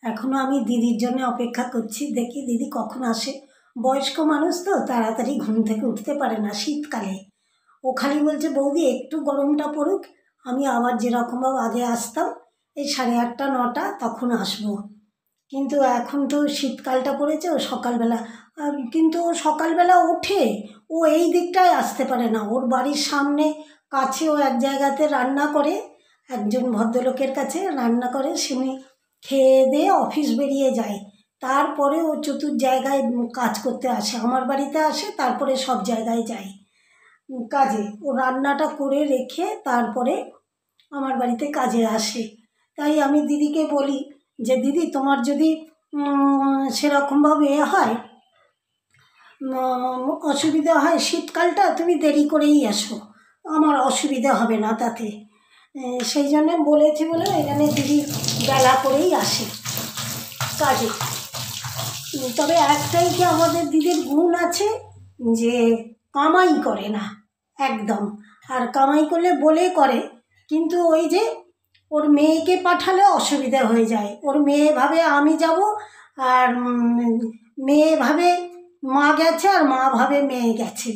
এখনও আমি দিদির জন্য অপেক্ষা করছি, দেখি দিদি কখন আসে। বয়স্ক মানুষ তো তাড়াতাড়ি ঘুম থেকে উঠতে পারে না শীতকালে। ও খালি বলছে বৌদি একটু গরমটা পড়ুক, আমি আবার যেরকমভাবে আগে আসতাম এই 8:30 9টা তখন আসবো। কিন্তু এখন তো শীতকালটা পড়েছে, ও সকালবেলা কিন্তু ও সকালবেলা ওঠে, ও এই দিকটায় আসতে পারে না। ওর বাড়ির সামনে কাছে ও এক জায়গাতে রান্না করে, একজন ভদ্রলোকের কাছে রান্না করে, শুনি খেয়ে দিয়ে অফিস বেরিয়ে যায়। তারপরে ও চতুর জায়গায় কাজ করতে আসে, আমার বাড়িতে আসে, তারপরে সব জায়গায় যায় কাজে। ও রান্নাটা করে রেখে তারপরে আমার বাড়িতে কাজে আসে। তাই আমি দিদিকে বলি যে দিদি তোমার যদি সেরকমভাবে হয়, অসুবিধা হয় শীতকালটা, তুমি দেরি করেই আসো, আমার অসুবিধা হবে না তাতে। সেই জন্যে বলেছি বলে এখানে দিদি বেলা করেই আসে কাজে। তবে একটাই কি আমাদের দিদির গুণ আছে, যে কামাই করে না একদম। আর কামাই করলে বলে করে, কিন্তু ওই যে ওর মেয়েকে পাঠালে অসুবিধা হয়ে যায়। ওর মেয়ে ভাবে আমি যাব, আর মেয়ে ভাবে মা গেছে, আর মা ভাবে মেয়ে গেছে,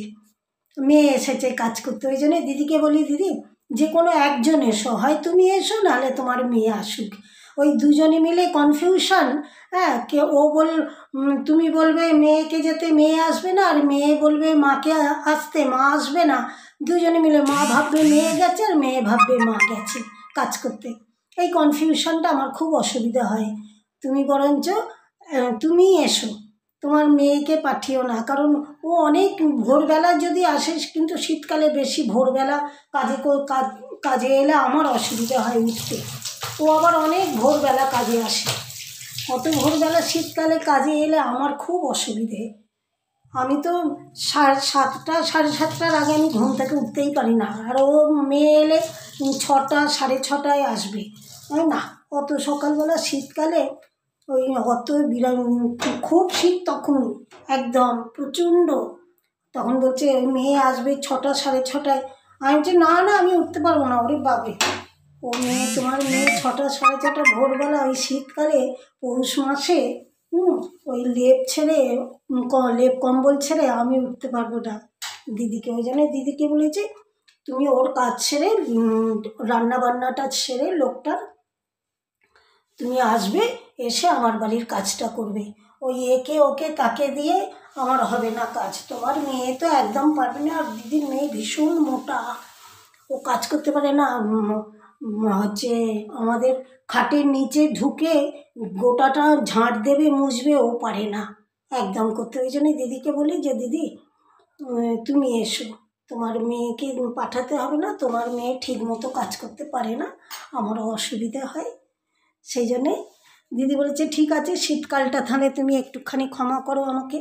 মেয়ে এসেছে কাজ করতে। ওই জন্যে দিদিকে বলি দিদি যে কোনো একজন এসো, হয় তুমি এসো নাহলে তোমার মেয়ে আসুক, ওই দুজনে মিলে কনফিউশন। হ্যাঁ, তুমি বলবে মেয়েকে যেতে, মেয়ে আসবে না, আর মেয়ে বলবে মাকে আসতে, মা আসবে না। দুজনে মিলে মা ভাববে মেয়ে গেছে, আর মেয়ে ভাববে মা গেছে কাজ করতে। এই কনফিউশনটা আমার খুব অসুবিধা হয়। তুমি বরঞ্চ তুমি এসো, তোমার মেয়েকে পাঠিও না, কারণ ও অনেক ভোরবেলা যদি আসে, কিন্তু শীতকালে বেশি ভোরবেলা কাজে এলে আমার অসুবিধা হয় উঠতে। ও আবার অনেক ভোরবেলা কাজে আসে, অত ভোরবেলা শীতকালে কাজে এলে আমার খুব অসুবিধে। আমি তো 7:30 7:30টার আগে আমি ঘুম থেকে উঠতেই পারি না, আর ও মেয়ে এলে 6টা 6:30টায় আসবে। তাই না, অত সকালবেলা শীতকালে ওই অত খুব শীত তখন, একদম প্রচণ্ড। তখন বলছে ওই মেয়ে আসবে 6টা 6:30টায়। আমি বলছি না না, আমি উঠতে পারবো না। ওরে বাবা, ও মেয়ে, তোমার মেয়ে 6টা 6:30 ভোরবেলা ওই শীতকালে পৌষ মাসে ওই লেপ কম্বল ছেড়ে আমি উঠতে পারবো না দিদিকে। ওই জন্য দিদিকে বলেছি তুমি ওর কাজ সেরে রান্না বান্নাটা সেরে লোকটার তুমি আসবে, এসে আমার বাড়ির কাজটা করবে। ওই একে ওকে তাকে দিয়ে আমার হবে না কাজ। তোমার মেয়ে তো একদম পারবে না, আর দিদির মেয়ে ভীষণ মোটা, ও কাজ করতে পারে না। হচ্ছে আমাদের খাটের নিচে ঢুকে গোটাটা ঝাঁট দেবে, মুছবে, ও পারে না একদম করতে। ওই জন্যই দিদিকে বলি যে দিদি তুমি এসো, তোমার মেয়েকে পাঠাতে হবে না, তোমার মেয়ে ঠিক মতো কাজ করতে পারে না, আমারও অসুবিধা হয়। সেই জন্যে দিদি বলেছে ঠিক আছে, শীতকালটা তাহলে তুমি একটুখানি ক্ষমা করো আমাকে।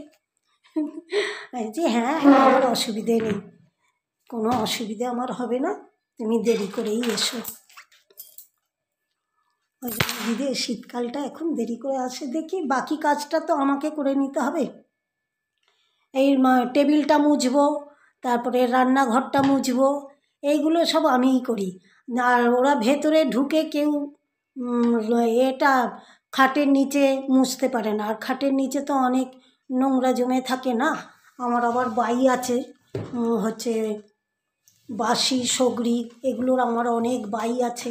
যে হ্যাঁ, আমার অসুবিধে নেই, কোনো অসুবিধে আমার হবে না, তুমি দেরি করেই এসো। ওই জন্য দিদি শীতকালটা এখন দেরি করে আসে। দেখি বাকি কাজটা তো আমাকে করে নিতে হবে। এই টেবিলটা মুছবো, তারপরে রান্নাঘরটা মুছবো, এইগুলো সব আমিই করি। আর ওরা ভেতরে ঢুকে কেউ এটা খাটের নিচে মুছতে পারে না, আর খাটের নিচে তো অনেক নোংরা জমে থাকে না। আমার আবার বাই আছে, হচ্ছে বাসি সগড়ি, এগুলোর আমার অনেক বাই আছে।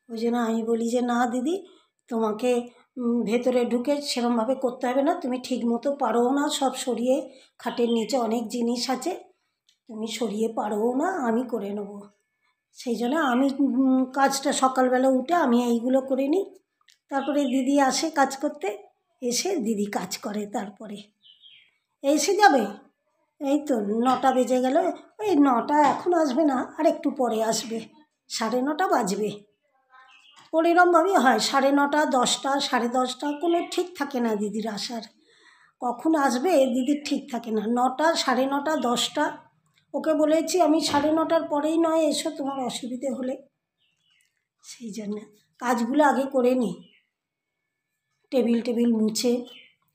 ওই জন্য আমি বলি যে না দিদি, তোমাকে ভেতরে ঢুকে সেরমভাবে করতে হবে না, তুমি ঠিক মতো পারোও না সব সরিয়ে, খাটের নিচে অনেক জিনিস আছে, তুমি সরিয়ে পারোও না, আমি করে নেবো। সেই জন্য আমি কাজটা সকালবেলা উঠে আমি এইগুলো করে নিই, তারপরে দিদি আসে কাজ করতে, এসে দিদি কাজ করে। তারপরে এসে যাবে, এই তো 9টা বেজে গেল। ওই 9টা এখন আসবে না, আর একটু পরে আসবে, 9:30 বাজবে। ওর এরমভাবেই হয়, 9:30 10টা 10:30, কোনো ঠিক থাকে না দিদির আসার, কখন আসবে দিদির ঠিক থাকে না। 9টা 9:30 10টা, ওকে বলেছি আমি 9:30টার পরেই নয় এসো, তোমার অসুবিধে হলে। সেই জন্য কাজগুলো আগে করে নিই, টেবিল মুছে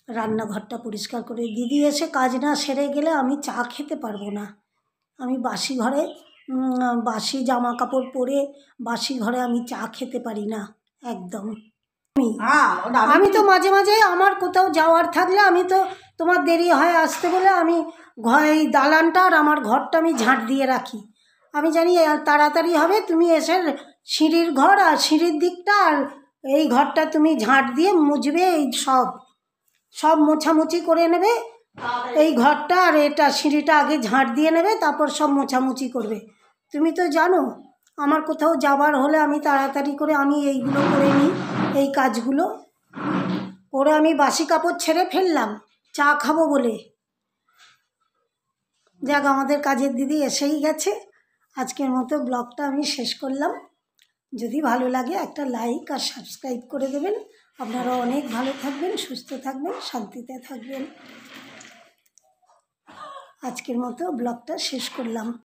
রান্নাঘরটা পরিষ্কার করে। দিদি এসে কাজ না সেরে গেলে আমি চা খেতে পারবো না। আমি বাসি ঘরে বাসি জামা কাপড় পরে বাসি ঘরে আমি চা খেতে পারি না একদম। আমি তো মাঝে মাঝে আমার কোথাও যাওয়ার থাকলে আমি তো তোমার দেরি হয় আসতে বলে আমি এই দালানটা আর আমার ঘরটা আমি ঝাঁট দিয়ে রাখি। আমি জানি তাড়াতাড়ি হবে, তুমি এসে সিঁড়ির ঘর আর সিঁড়ির দিকটা আর এই ঘরটা তুমি ঝাঁট দিয়ে মুছবে, এই সব মোছামুছি করে নেবে। এই ঘরটা আর এটা সিঁড়িটা আগে ঝাঁট দিয়ে নেবে, তারপর সব মোছামুছি করবে। তুমি তো জানো আমার কোথাও যাবার হলে আমি তাড়াতাড়ি করে আমি এইগুলো করে নিই, এই কাজগুলো করে আমি বাসি কাপড় ছেড়ে ফেললাম চা খাবো বলে। যাক, আমাদের কাজের দিদি এসেই গেছে। আজকের মতো ব্লগটা আমি শেষ করলাম। যদি ভালো লাগে একটা লাইক আর সাবস্ক্রাইব করে দেবেন। আপনারা অনেক ভালো থাকবেন, সুস্থ থাকবেন, শান্তিতে থাকবেন। আজকের মতো ব্লগটা শেষ করলাম।